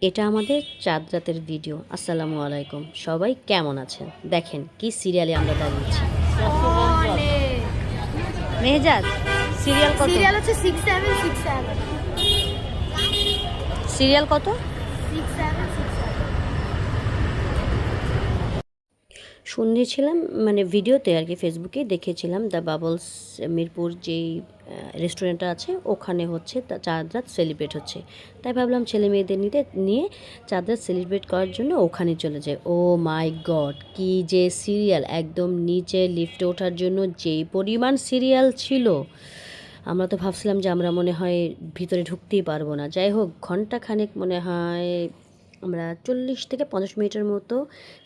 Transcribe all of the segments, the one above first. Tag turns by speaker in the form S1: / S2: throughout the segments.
S1: এটা আমাদের চাঁদ রাতের ভিডিও। আসসালামু আলাইকুম, সবাই কেমন আছেন? দেখেন কি সিরিয়ালে আমরা দাঁড়িয়েছি। মেহজাদ, সিরিয়াল কত?
S2: সিরিয়াল হচ্ছে 6767
S1: সিরিয়াল কত?
S2: 6767
S1: শুনেছিলাম মানে ভিডিওতে আর কি, ফেসবুকে দেখেছিলাম দ্য বাবলস মিরপুর যেই রেস্টুরেন্টটা আছে ওখানে হচ্ছে চাঁদ রাত সেলিব্রেট হচ্ছে। তাই ভাবলাম ছেলে মেয়েদের নিয়ে চাঁদ রাত সেলিব্রেট করার জন্য ওখানে চলে যায়। ও মাই গড, কি যে সিরিয়াল! একদম নিচে লিফটে ওঠার জন্য যেই পরিমাণ সিরিয়াল ছিল, আমরা তো ভাবছিলাম যে আমরা মনে হয় ভিতরে ঢুকতেই পারবো না। যাই হোক, ঘন্টাখানেক মনে হয় আমরা 40 থেকে 50 মিনিটের মতো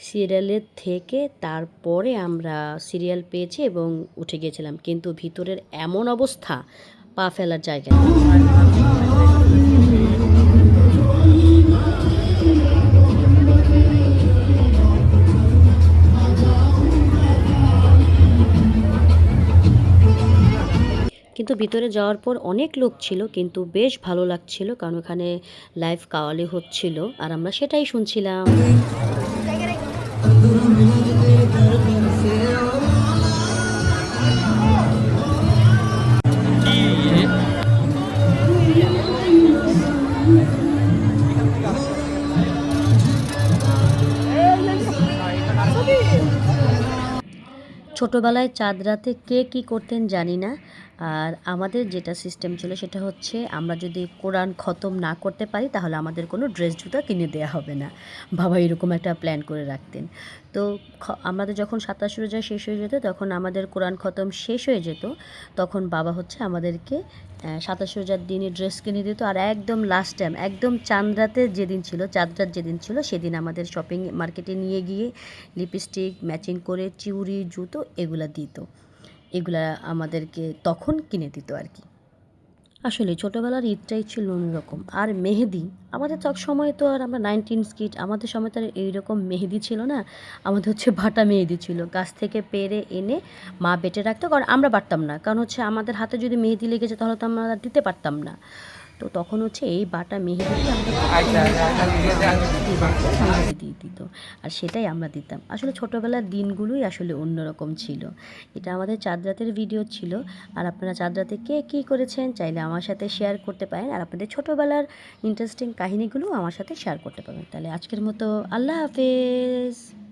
S1: সিরিয়ালের থেকে তারপরে আমরা সিরিয়াল পেয়েছি এবং উঠে গিয়েছিলাম। কিন্তু ভিতরের এমন অবস্থা, পা ফেলার জায়গা নেই। কিন্তু ভিতরে যাওয়ার পর অনেক লোক ছিল, কিন্তু বেশ ভালো লাগছিল, কারণ ওখানে লাইভ কাওয়ালি হচ্ছিল আর আমরা সেটাই শুনছিলাম। ছোটোবেলায় চাঁদ রাতে কে কী করতেন জানি না। আর আমাদের যেটা সিস্টেম ছিল সেটা হচ্ছে, আমরা যদি কোরআন খতম না করতে পারি তাহলে আমাদের কোনো ড্রেস জুতা কিনে দেওয়া হবে না। বাবা এরকম একটা প্ল্যান করে রাখতেন। তো আমাদের যখন 27 রোজা শেষ হয়ে যেত, তখন আমাদের কোরআন খতম শেষ হয়ে যেত, তখন বাবা হচ্ছে আমাদেরকে 27 রোজার দিনে ড্রেস কিনে দিত। আর একদম লাস্ট টাইম, একদম চাঁদ রাতে যেদিন ছিল, চাঁদ রাত যেদিন ছিল, সেদিন আমাদের শপিং মার্কেটে নিয়ে গিয়ে লিপস্টিক ম্যাচিং করে চুড়ি জুতো এগুলা দিত। এগুলা আমাদেরকে তখন কিনে দিত আর কি। আসলে ছোটোবেলার ঈদটাই ছিল অন্যরকম। আর মেহেদি, আমাদের তো সময় তো আর আমরা 19 কিড, আমাদের সময় তো আর এইরকম মেহেদি ছিল না। আমাদের হচ্ছে বাটা মেহেদি ছিল, গাছ থেকে পেড়ে এনে মা বেটে রাখতো, কারণ আমরা বাটতাম না, কারণ হচ্ছে আমাদের হাতে যদি মেহেদি লেগেছে তাহলে তো আমরা দিতে পারতাম না। তো তখন হচ্ছে এই বাটা মেহেদিকে আমরা দিয়ে দিত, আর সেটাই আমরা দিতাম। আসলে ছোটোবেলার দিনগুলোই আসলে অন্যরকম ছিল। এটা আমাদের চাঁদ রাতের ভিডিও ছিল। আর আপনারা চাঁদ রাতে কে কী করেছেন চাইলে আমার সাথে শেয়ার করতে পারেন, আর আপনাদের ছোটোবেলার ইন্টারেস্টিং কাহিনিগুলোও আমার সাথে শেয়ার করতে পারেন। তাহলে আজকের মতো আল্লাহ হাফেজ।